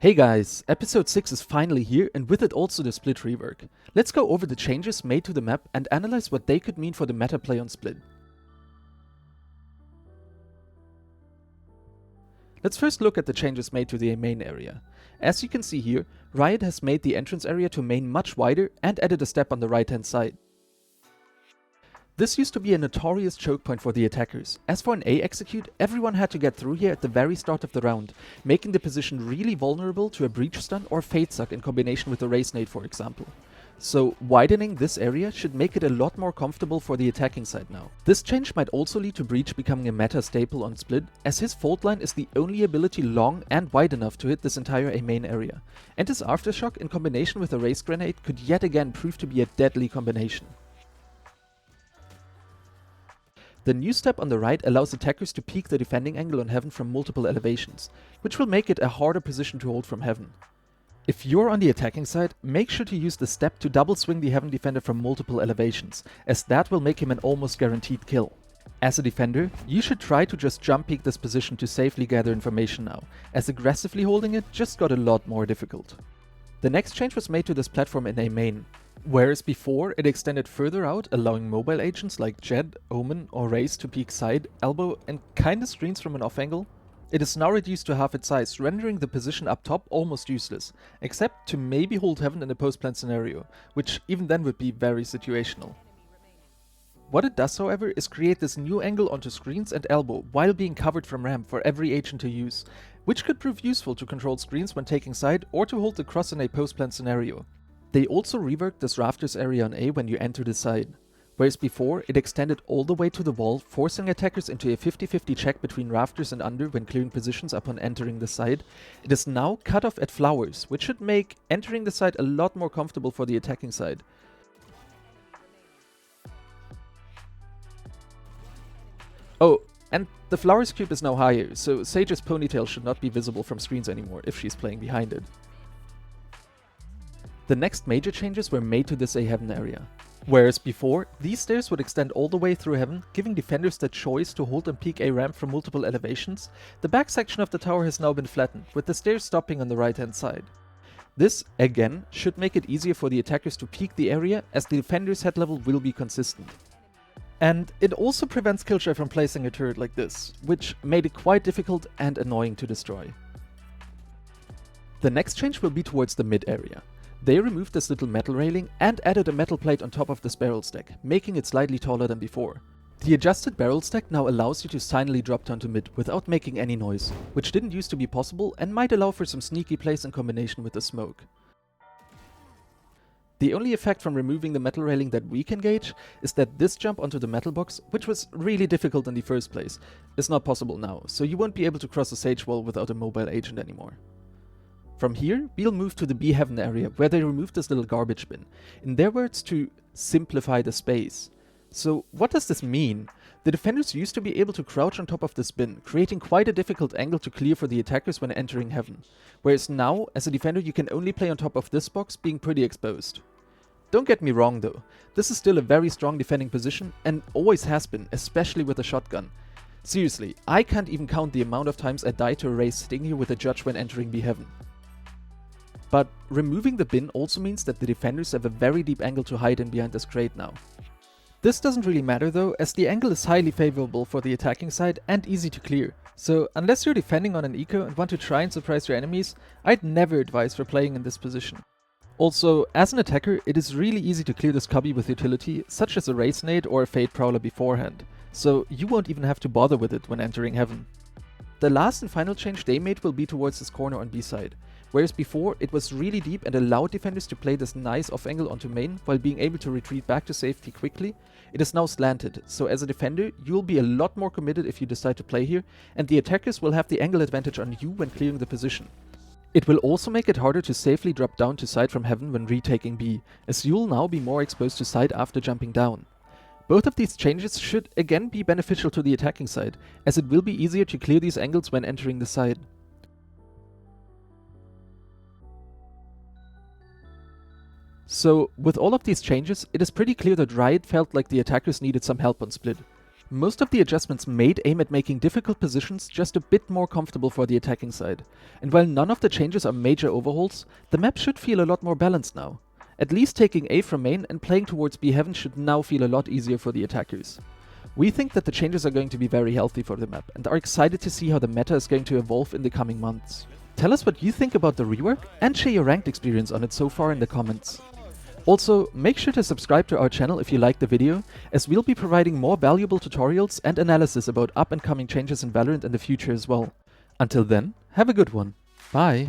Hey guys, episode 6 is finally here and with it also the Split rework. Let's go over the changes made to the map and analyze what they could mean for the meta play on Split. Let's first look at the changes made to the main area. As you can see here, Riot has made the entrance area to main much wider and added a step on the right hand side. This used to be a notorious choke point for the attackers. As for an A execute, everyone had to get through here at the very start of the round, making the position really vulnerable to a breach stun or fade suck in combination with a race nade, for example. So widening this area should make it a lot more comfortable for the attacking side now. This change might also lead to Breach becoming a meta staple on Split, as his fault line is the only ability long and wide enough to hit this entire A main area. And his aftershock in combination with a race grenade could yet again prove to be a deadly combination. The new step on the right allows attackers to peek the defending angle on Heaven from multiple elevations, which will make it a harder position to hold from Heaven. If you're on the attacking side, make sure to use the step to double swing the Heaven defender from multiple elevations, as that will make him an almost guaranteed kill. As a defender, you should try to just jump peek this position to safely gather information now, as aggressively holding it just got a lot more difficult. The next change was made to this platform in A main. Whereas before it extended further out, allowing mobile agents like Jed, Omen or Raze to peek side, elbow and kinda screens from an off angle, it is now reduced to half its size, rendering the position up top almost useless, except to maybe hold Heaven in a post-plant scenario, which even then would be very situational. What it does, however, is create this new angle onto screens and elbow while being covered from ramp for every agent to use, which could prove useful to control screens when taking side or to hold the cross in a post-plant scenario. They also reworked this rafters area on A when you enter the side. Whereas before, it extended all the way to the wall, forcing attackers into a 50-50 check between rafters and under when clearing positions upon entering the side. It is now cut off at flowers, which should make entering the side a lot more comfortable for the attacking side. Oh, and the flowers cube is now higher, so Sage's ponytail should not be visible from screens anymore if she's playing behind it. The next major changes were made to this A Heaven area. Whereas before, these stairs would extend all the way through Heaven, giving defenders the choice to hold and peek A ramp from multiple elevations, the back section of the tower has now been flattened, with the stairs stopping on the right hand side. This, again, should make it easier for the attackers to peek the area, as the defender's head level will be consistent. And it also prevents Killjoy from placing a turret like this, which made it quite difficult and annoying to destroy. The next change will be towards the mid area. They removed this little metal railing and added a metal plate on top of this barrel stack, making it slightly taller than before. The adjusted barrel stack now allows you to silently drop down to mid without making any noise, which didn't used to be possible and might allow for some sneaky plays in combination with the smoke. The only effect from removing the metal railing that we can gauge is that this jump onto the metal box, which was really difficult in the first place, is not possible now, so you won't be able to cross a Sage wall without a mobile agent anymore. From here, we'll move to the B Heaven area, where they removed this little garbage bin. In their words, to simplify the space. So what does this mean? The defenders used to be able to crouch on top of this bin, creating quite a difficult angle to clear for the attackers when entering Heaven. Whereas now, as a defender, you can only play on top of this box, being pretty exposed. Don't get me wrong though, this is still a very strong defending position and always has been, especially with a shotgun. Seriously, I can't even count the amount of times I died to a Raze sitting here with a judge when entering B Heaven. But removing the bin also means that the defenders have a very deep angle to hide in behind this crate now. This doesn't really matter though, as the angle is highly favorable for the attacking side and easy to clear, so unless you're defending on an eco and want to try and surprise your enemies, I'd never advise for playing in this position. Also, as an attacker, it is really easy to clear this cubby with utility, such as a Race Nade or a Fade Prowler beforehand, so you won't even have to bother with it when entering Heaven. The last and final change they made will be towards this corner on B side. Whereas before, it was really deep and allowed defenders to play this nice off angle onto main while being able to retreat back to safety quickly, it is now slanted, so as a defender, you'll be a lot more committed if you decide to play here, and the attackers will have the angle advantage on you when clearing the position. It will also make it harder to safely drop down to side from Heaven when retaking B, as you'll now be more exposed to side after jumping down. Both of these changes should again be beneficial to the attacking side, as it will be easier to clear these angles when entering the side. So, with all of these changes, it is pretty clear that Riot felt like the attackers needed some help on Split. Most of the adjustments made aim at making difficult positions just a bit more comfortable for the attacking side, and while none of the changes are major overhauls, the map should feel a lot more balanced now. At least taking A from main and playing towards B heaven should now feel a lot easier for the attackers. We think that the changes are going to be very healthy for the map, and are excited to see how the meta is going to evolve in the coming months. Tell us what you think about the rework, and share your ranked experience on it so far in the comments. Also, make sure to subscribe to our channel if you liked the video, as we'll be providing more valuable tutorials and analysis about up and coming changes in Valorant in the future as well. Until then, have a good one. Bye!